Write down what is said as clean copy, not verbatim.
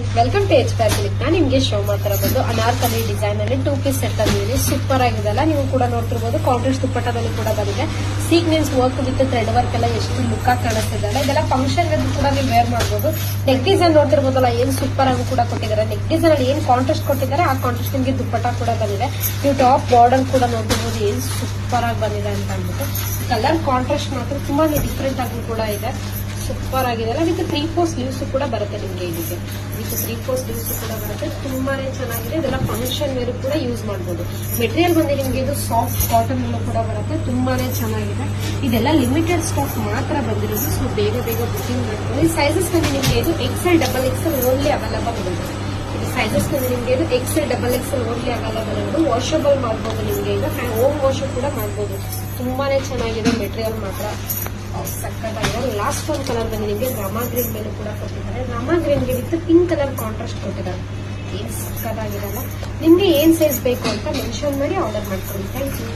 Hi, welcome to H fashion. ನಾನು ನಿಮ್ಗೆ show ಮಾಡ್ತಾ ಇರೋದು ಅನಾರ್ಕಲಿ ಡಿಸೈನ್ ಅಲ್ಲಿ 2 ಪೀಸ್ ಸೆಟ್ ತಂದಿದ್ದೀನಿ. ಸೂಪರ್ ಆಗಿದೆಲ್ಲ, ನೀವು ಕೂಡ ನೋಡ್ತಿರ್ಬೋದು. ಕಾಂಟ್ರಾಸ್ಟ್ ದುಪ್ಪಟ್ಟದಲ್ಲಿ ಕೂಡ ಬಂದಿದೆ. Sequence work with thread work ಎಲ್ಲ ಎಷ್ಟು ಲುಕ್ ಆಗಿ ಕಾಣಿಸ್ತಿದೆ. ಇದೆಲ್ಲ ಫಂಕ್ಷನ್ ಕೂಡ ನೀವು ವೇರ್ ಮಾಡಬಹುದು. ನೆಕ್ ಡಿಸೈನ್ ನೋಡ್ತಿರ್ಬೋದಲ್ಲ, ಏನ್ ಸೂಪರ್ ಆಗಿ ಕೂಡ ಕೊಟ್ಟಿದ್ದಾರೆ. ನೆಕ್ ಡಿಸೈನ್ ಅಲ್ಲಿ ಏನ್ ಕಾಂಟ್ರಾಸ್ಟ್ ಕೊಟ್ಟಿದ್ದಾರೆ, ಆ ಕಾಂಟ್ರಾಸ್ಟ್ ನಿಮಗೆ ದುಪ್ಪಟ್ಟ ಕೂಡ ಬಂದಿದೆ. ನೀವು ಟಾಪ್ ಬಾರ್ಡರ್ ಕೂಡ ನೋಡ್ತಿರ್ಬೋದು, ಏನ್ ಸೂಪರ್ ಆಗಿ ಬಂದಿದೆ ಅಂತ ಅಂದ್ಬಿಟ್ಟು. ಕಲರ್ ಕಾಂಟ್ರಾಸ್ಟ್ ಮಾತ್ರ ತುಂಬಾನೇ ಡಿಫ್ರೆಂಟ್ ಆಗಿ ಕೂಡ ಇದೆ. ಸೂಪರ್ ಆಗಿದೆ. ವಿತ್ 3/4 ಸ್ಲೀವ್ಸ್ ಕೂಡ ಬರುತ್ತೆ ನಿಮಗೆ. ಇದಕ್ಕೆ ವಿತ್ 3/4 ಸ್ಲೀವ್ಸ್ ಕೂಡ ಬರುತ್ತೆ. ತುಂಬಾನೇ ಚೆನ್ನಾಗಿದೆ. ಇದೆಲ್ಲ ಫಂಕ್ಷನ್ ವೇರ್ ಕೂಡ ಯೂಸ್ ಮಾಡಬಹುದು. ಮೆಟೀರಿಯಲ್ ಬಂದು ನಿಮಗೆ ಇದು ಸಾಫ್ಟ್ ಕಾಟನ್ ಕೂಡ ಬರುತ್ತೆ. ತುಂಬಾನೇ ಚೆನ್ನಾಗಿದೆ. ಇದೆಲ್ಲ ಲಿಮಿಟೆಡ್ ಸ್ಟಾಕ್ ಮಾತ್ರ ಬಂದಿರೋದು. ಸೊ ಬೇಗ ಬುಕಿಂಗ್ ಮಾಡ್ಕೊಳ್ಳಿ. ಸೈಜಸ್ ಬಂದು ನಿಮಗೆ ಇದು XL, XXL ಓನ್ಲಿ ಅವೈಲಬಲ್ ಇದೆ. ಇದು ಸೈಜಸ್ ಬಂದು ನಿಮಗೆ ಇದು XL, XXL ಓನ್ಲಿ ಅವೈಲಬಲ್ ಇದೆ. ವಾಷಬಲ್ ಮಾಡಬಹುದು. ನಿಮಗೆ ಈಗ ಹೋಮ್ ವಾಶ್ ಕೂಡ ಮಾಡಬಹುದು. ತುಂಬಾನೇ ಚೆನ್ನಾಗಿದೆ. ಮೆಟೀರಿಯಲ್ ಮಾತ್ರ ಸಕ್ಕತ್ತಾಗಿದೆ. ಲಾಸ್ಟ್ ಒಂದು ಕಲರ್ ಬಂದು ನಿಮಗೆ ರಾಮಾ ಗ್ರೀನ್ ಮೇಲೆ ಕೂಡ ಕೊಟ್ಟಿದ್ದಾರೆ. ರಾಮಾ ಗ್ರೀನ್ಗೆ ವಿತ್ ಪಿಂಕ್ ಕಲರ್ ಕಾಂಟ್ರಾಸ್ಟ್ ಕೊಟ್ಟಿದ್ದಾರೆ. ಏನ್ ಸಕ್ಕತ್ತಾಗಿದೆಲ್ಲ. ನಿಮ್ಗೆ ಏನ್ ಸೈಜ್ ಬೇಕು ಅಂತ ಮೆನ್ಷನ್ ಮಾಡಿ ಆರ್ಡರ್ ಮಾಡ್ಕೊಳ್ಳಿ. Thank you.